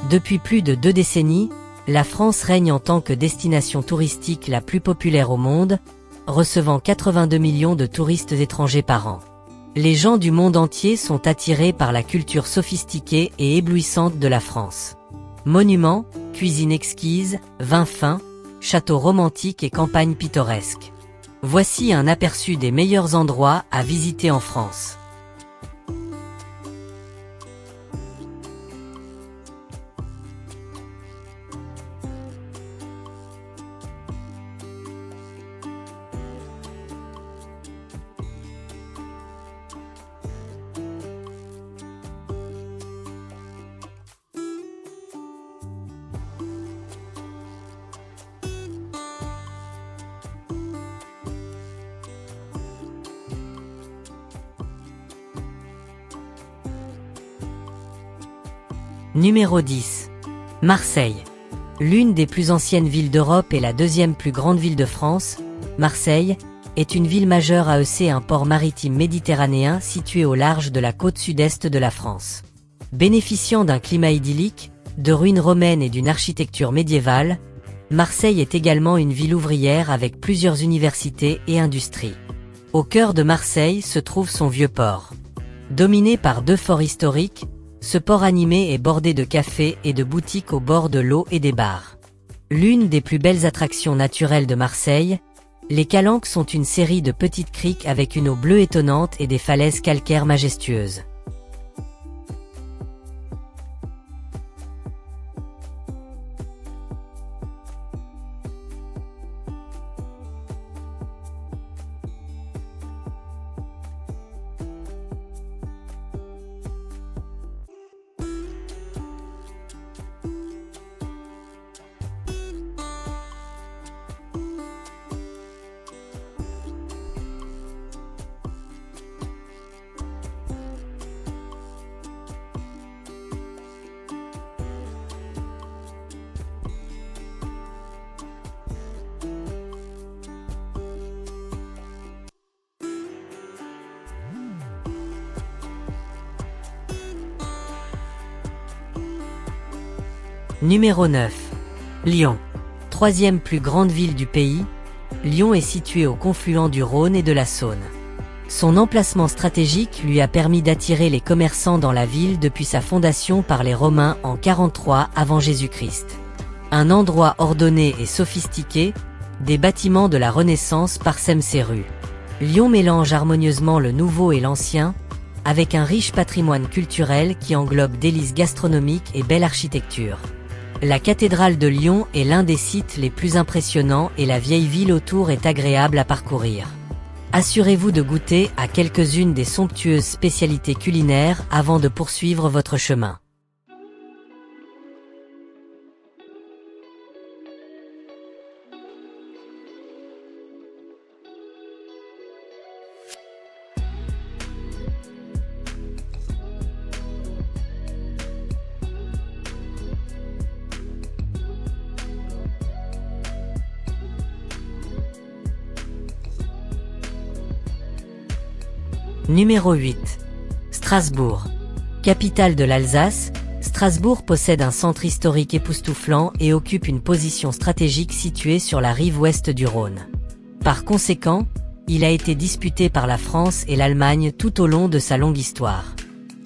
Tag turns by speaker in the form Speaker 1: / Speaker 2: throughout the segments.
Speaker 1: Depuis plus de 2 décennies, la France règne en tant que destination touristique la plus populaire au monde, recevant 82 millions de touristes étrangers par an. Les gens du monde entier sont attirés par la culture sophistiquée et éblouissante de la France. Monuments, cuisine exquise, vins fins, châteaux romantiques et campagnes pittoresques. Voici un aperçu des meilleurs endroits à visiter en France. Numéro 10. Marseille. L'une des plus anciennes villes d'Europe et la deuxième plus grande ville de France, Marseille, est une ville majeure AEC, un port maritime méditerranéen situé au large de la côte sud-est de la France. Bénéficiant d'un climat idyllique, de ruines romaines et d'une architecture médiévale, Marseille est également une ville ouvrière avec plusieurs universités et industries. Au cœur de Marseille se trouve son vieux port. Dominé par 2 forts historiques, ce port animé est bordé de cafés et de boutiques au bord de l'eau et des bars. L'une des plus belles attractions naturelles de Marseille, les Calanques sont une série de petites criques avec une eau bleue étonnante et des falaises calcaires majestueuses. Numéro 9. Lyon. 3e plus grande ville du pays, Lyon est située au confluent du Rhône et de la Saône. Son emplacement stratégique lui a permis d'attirer les commerçants dans la ville depuis sa fondation par les Romains en 43 avant Jésus-Christ. Un endroit ordonné et sophistiqué, des bâtiments de la Renaissance parsèment ses rues. Lyon mélange harmonieusement le nouveau et l'ancien, avec un riche patrimoine culturel qui englobe délices gastronomiques et belle architecture. La cathédrale de Lyon est l'un des sites les plus impressionnants et la vieille ville autour est agréable à parcourir. Assurez-vous de goûter à quelques-unes des somptueuses spécialités culinaires avant de poursuivre votre chemin. Numéro 8. Strasbourg. Capitale de l'Alsace, Strasbourg possède un centre historique époustouflant et occupe une position stratégique située sur la rive ouest du Rhône. Par conséquent, il a été disputé par la France et l'Allemagne tout au long de sa longue histoire.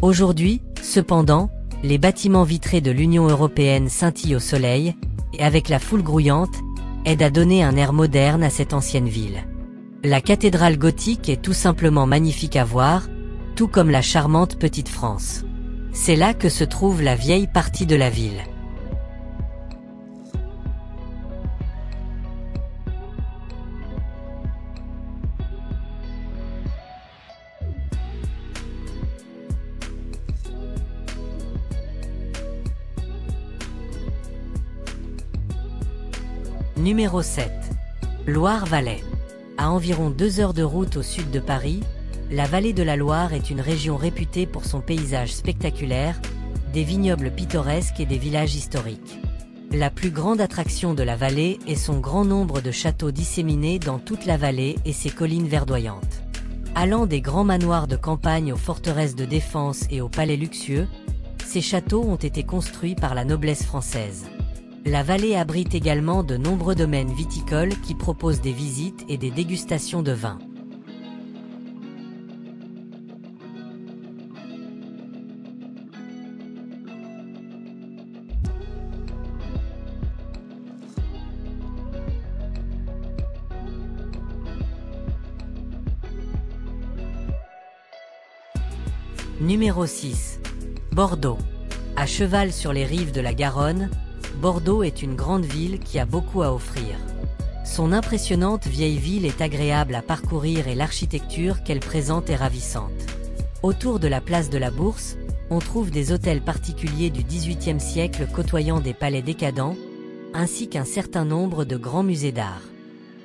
Speaker 1: Aujourd'hui, cependant, les bâtiments vitrés de l'Union européenne scintillent au soleil, et avec la foule grouillante, aident à donner un air moderne à cette ancienne ville. La cathédrale gothique est tout simplement magnifique à voir, tout comme la charmante Petite France. C'est là que se trouve la vieille partie de la ville. Numéro 7. Loire-Valais. À environ 2 heures de route au sud de Paris, la vallée de la Loire est une région réputée pour son paysage spectaculaire, des vignobles pittoresques et des villages historiques. La plus grande attraction de la vallée est son grand nombre de châteaux disséminés dans toute la vallée et ses collines verdoyantes. Allant des grands manoirs de campagne aux forteresses de défense et aux palais luxueux, Ces châteaux ont été construits par la noblesse française. La vallée abrite également de nombreux domaines viticoles qui proposent des visites et des dégustations de vins.
Speaker 2: Numéro 6. Bordeaux. À cheval sur les rives de la Garonne, Bordeaux est une grande ville qui a beaucoup à offrir. Son impressionnante vieille ville est agréable à parcourir et l'architecture qu'elle présente est ravissante. Autour de la place de la Bourse, on trouve des hôtels particuliers du XVIIIe siècle côtoyant des palais décadents, ainsi qu'un certain nombre de grands musées d'art.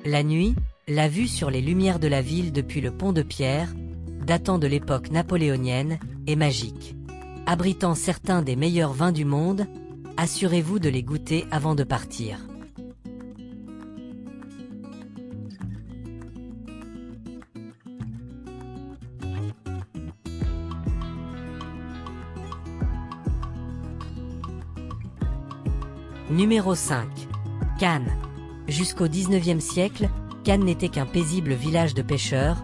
Speaker 2: La nuit, la vue sur les lumières de la ville depuis le pont de Pierre, datant de l'époque napoléonienne, est magique. Abritant certains des meilleurs vins du monde, assurez-vous de les goûter avant de partir. Numéro 5. Cannes. Jusqu'au XIXe siècle, Cannes n'était qu'un paisible village de pêcheurs,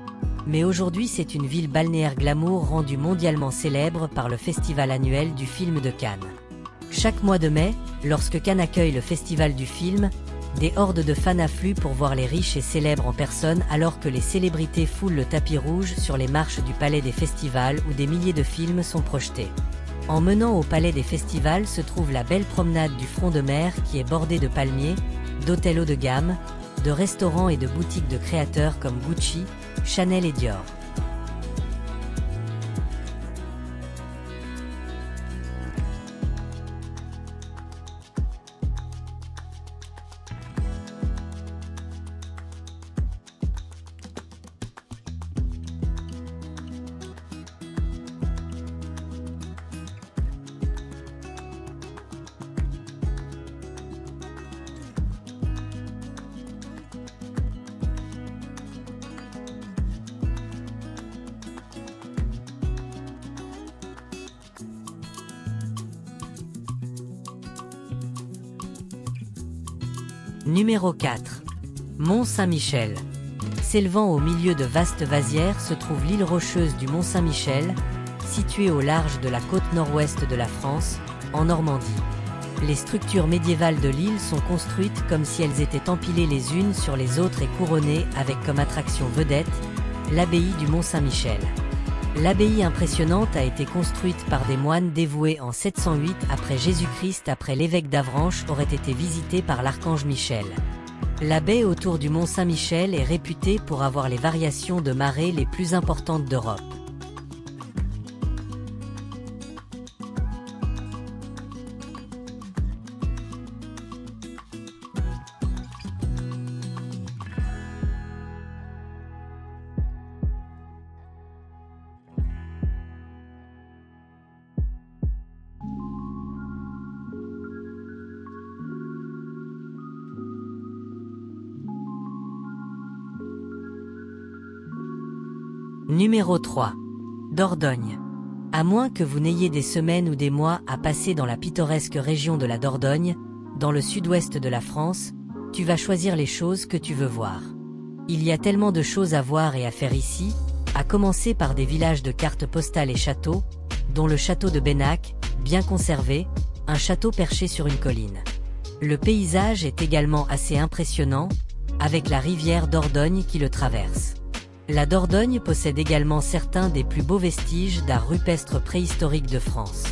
Speaker 2: mais aujourd'hui c'est une ville balnéaire glamour rendue mondialement célèbre par le festival annuel du film de Cannes. Chaque mois de mai, lorsque Cannes accueille le festival du film, des hordes de fans affluent pour voir les riches et célèbres en personne alors que les célébrités foulent le tapis rouge sur les marches du palais des festivals où des milliers de films sont projetés. En menant au palais des festivals se trouve la belle promenade du front de mer qui est bordée de palmiers, d'hôtels haut de gamme, de restaurants et de boutiques de créateurs comme Gucci, Chanel et Dior. Numéro 4. Mont-Saint-Michel. S'élevant au milieu de vastes vasières se trouve l'île rocheuse du Mont-Saint-Michel, située au large de la côte nord-ouest de la France, en Normandie. Les structures médiévales de l'île sont construites comme si elles étaient empilées les unes sur les autres et couronnées avec comme attraction vedette, l'abbaye du Mont-Saint-Michel. L'abbaye impressionnante a été construite par des moines dévoués en 708 après Jésus-Christ après l'évêque d'Avranches aurait été visité par l'archange Michel. La baie autour du Mont Saint-Michel est réputée pour avoir les variations de marée les plus importantes d'Europe. Numéro 3. Dordogne. À moins que vous n'ayez des semaines ou des mois à passer dans la pittoresque région de la Dordogne, dans le sud-ouest de la France, tu vas choisir les choses que tu veux voir. Il y a tellement de choses à voir et à faire ici, à commencer par des villages de cartes postales et châteaux, dont le château de Bennac, bien conservé, un château perché sur une colline. Le paysage est également assez impressionnant, avec la rivière Dordogne qui le traverse. La Dordogne possède également certains des plus beaux vestiges d'art rupestre préhistorique de France.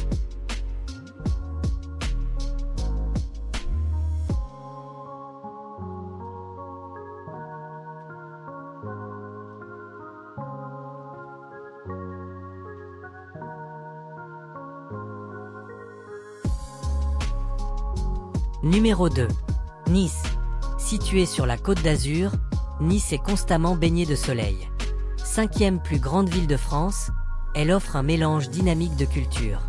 Speaker 2: Numéro 2. Nice. Située sur la Côte d'Azur, Nice est constamment baignée de soleil. 5e plus grande ville de France, elle offre un mélange dynamique de cultures.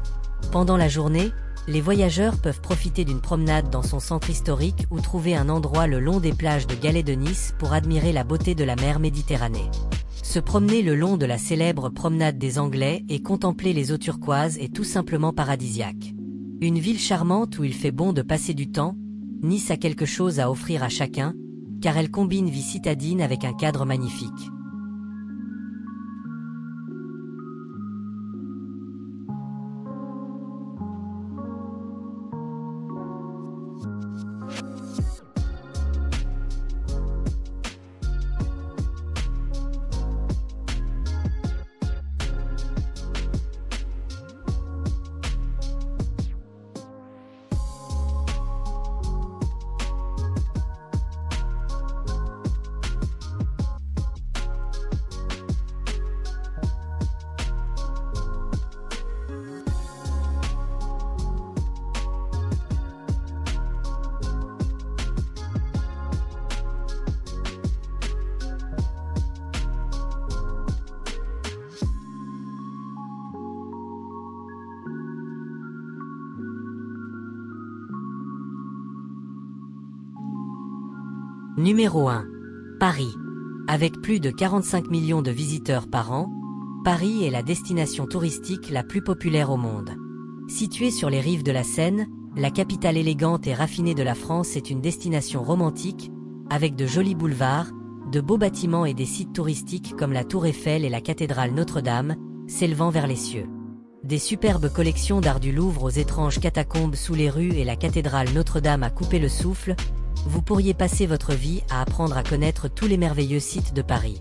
Speaker 2: Pendant la journée, les voyageurs peuvent profiter d'une promenade dans son centre historique ou trouver un endroit le long des plages de Galets de Nice pour admirer la beauté de la mer Méditerranée.
Speaker 1: Se promener le long de la célèbre promenade des Anglais et contempler les eaux turquoises est tout simplement paradisiaque. Une ville charmante où il fait bon de passer du temps, Nice a quelque chose à offrir à chacun, car elle combine vie citadine avec un cadre magnifique. Numéro 1. Paris. Avec plus de 45 millions de visiteurs par an, Paris est la destination touristique la plus populaire au monde. Située sur les rives de la Seine, la capitale élégante et raffinée de la France est une destination romantique, avec de jolis boulevards, de beaux bâtiments et des sites touristiques comme la Tour Eiffel et la cathédrale Notre-Dame, s'élevant vers les cieux. Des superbes collections d'art du Louvre aux étranges catacombes sous les rues et la cathédrale Notre-Dame à couper le souffle, vous pourriez passer votre vie à apprendre à connaître tous les merveilleux sites de Paris.